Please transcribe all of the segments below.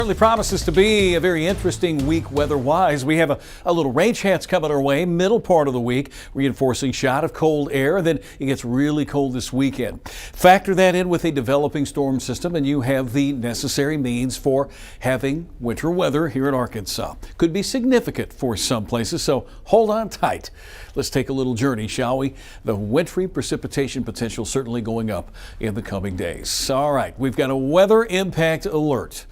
Certainly promises to be a very interesting week weather-wise. We have a little rain chance coming our way middle part of the week, reinforcing shot of cold air. Then it gets really cold this weekend. Factor that in with a developing storm system and you have the necessary means for having winter weather here in Arkansas. Could be significant for some places, so hold on tight. Let's take a little journey, shall we? The wintry precipitation potential certainly going up in the coming days. All right, we've got a weather impact alert.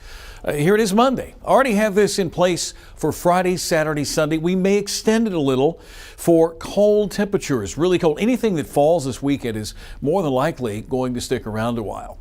Here it is Monday. Already have this in place for Friday, Saturday, Sunday. We may extend it a little for cold temperatures, really cold. Anything that falls this weekend is more than likely going to stick around a while.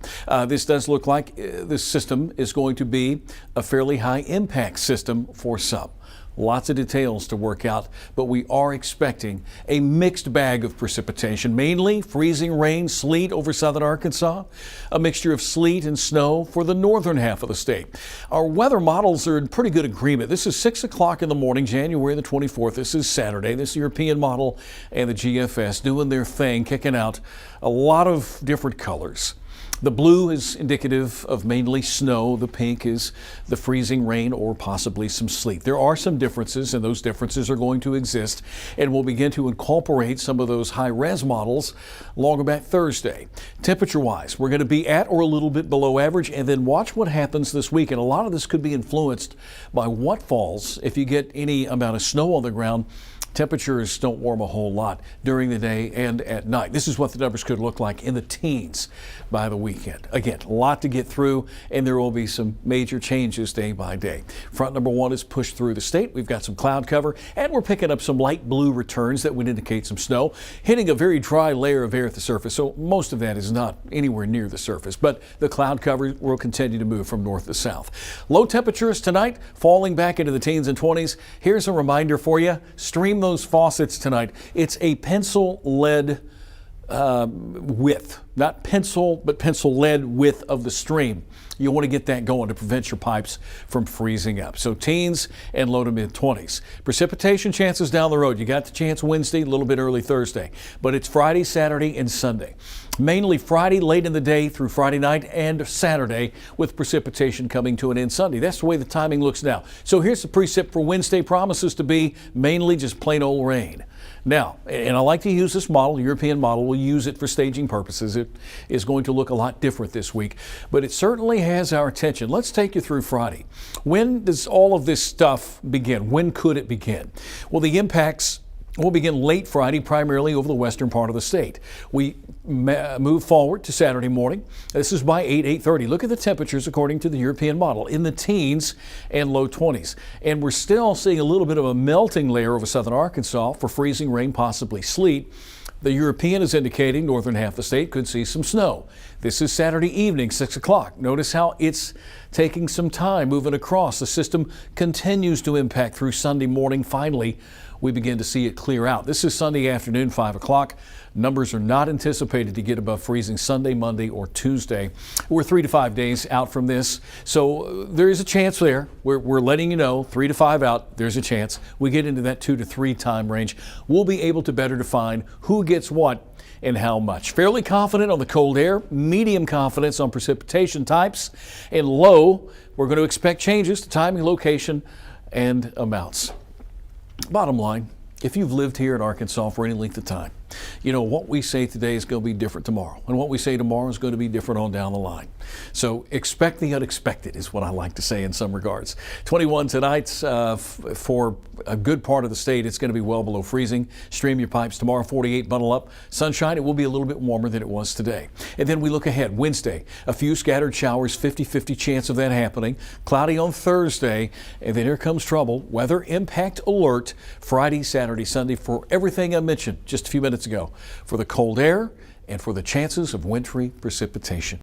This does look like this system is going to be a fairly high impact system for some. Lots of details to work out, but we are expecting a mixed bag of precipitation, mainly freezing rain, sleet over southern Arkansas, a mixture of sleet and snow for the northern half of the state. Our weather models are in pretty good agreement. This is 6 o'clock in the morning, January the 24th. This is Saturday. This European model and the GFS doing their thing, kicking out a lot of different colors. The blue is indicative of mainly snow. The pink is the freezing rain or possibly some sleet. There are some differences, and those differences are going to exist, and we'll begin to incorporate some of those high-res models along about Thursday. Temperature-wise, we're going to be at or a little bit below average, and then watch what happens this week. And a lot of this could be influenced by what falls. If you get any amount of snow on the ground, temperatures don't warm a whole lot during the day and at night. This is what the numbers could look like in the teens by the weekend. Again, a lot to get through, and there will be some major changes day by day. Front number one is pushed through the state. We've got some cloud cover, and we're picking up some light blue returns that would indicate some snow, hitting a very dry layer of air at the surface. So most of that is not anywhere near the surface, but the cloud cover will continue to move from north to south. Low temperatures tonight falling back into the teens and 20s. Here's a reminder for you. Stream those faucets tonight. It's a pencil lead width, not pencil, but pencil lead width of the stream. You want to get that going to prevent your pipes from freezing up. So teens and low to mid 20s. Precipitation chances down the road. You got the chance Wednesday, a little bit early Thursday, but it's Friday, Saturday, and Sunday. Mainly Friday late in the day through Friday night and Saturday, with precipitation coming to an end Sunday. That's the way the timing looks now. So here's the precip for Wednesday. Promises to be mainly just plain old rain. Now, and I like to use this model, the European model. We'll use it for staging purposes. It is going to look a lot different this week, but it certainly has our attention. Let's take you through Friday. When does all of this stuff begin? When could it begin? Well, the impacts will begin late Friday, primarily over the western part of the state. We move forward to Saturday morning. This is by 8:30. Look at the temperatures according to the European model, in the teens and low 20s. And we're still seeing a little bit of a melting layer over southern Arkansas for freezing rain, possibly sleet. The European is indicating northern half of the state could see some snow. This is Saturday evening, 6 o'clock. Notice how it's taking some time moving across. The system continues to impact through Sunday morning. Finally, we begin to see it clear out. This is Sunday afternoon, 5 o'clock. Numbers are not anticipated to get above freezing Sunday, Monday, or Tuesday. We're 3 to 5 days out from this, so there is a chance there. We're letting you know, 3 to 5 out, there's a chance. We get into that 2 to 3 time range. We'll be able to better define who gets what and how much. Fairly confident on the cold air, medium confidence on precipitation types, and low, we're going to expect changes to timing, location, and amounts. Bottom line, if you've lived here in Arkansas for any length of time, you know what we say today is going to be different tomorrow, and what we say tomorrow is going to be different on down the line. So expect the unexpected is what I like to say in some regards. 21 tonight for a good part of the state. It's going to be well below freezing. Stream your pipes tomorrow. 48, bundle up. Sunshine. It will be a little bit warmer than it was today. And then we look ahead. Wednesday, a few scattered showers, 50-50 chance of that happening. Cloudy on Thursday, and then here comes trouble. Weather impact alert Friday, Saturday, Sunday for everything I mentioned just a few minutes ago, for the cold air and for the chances of wintry precipitation.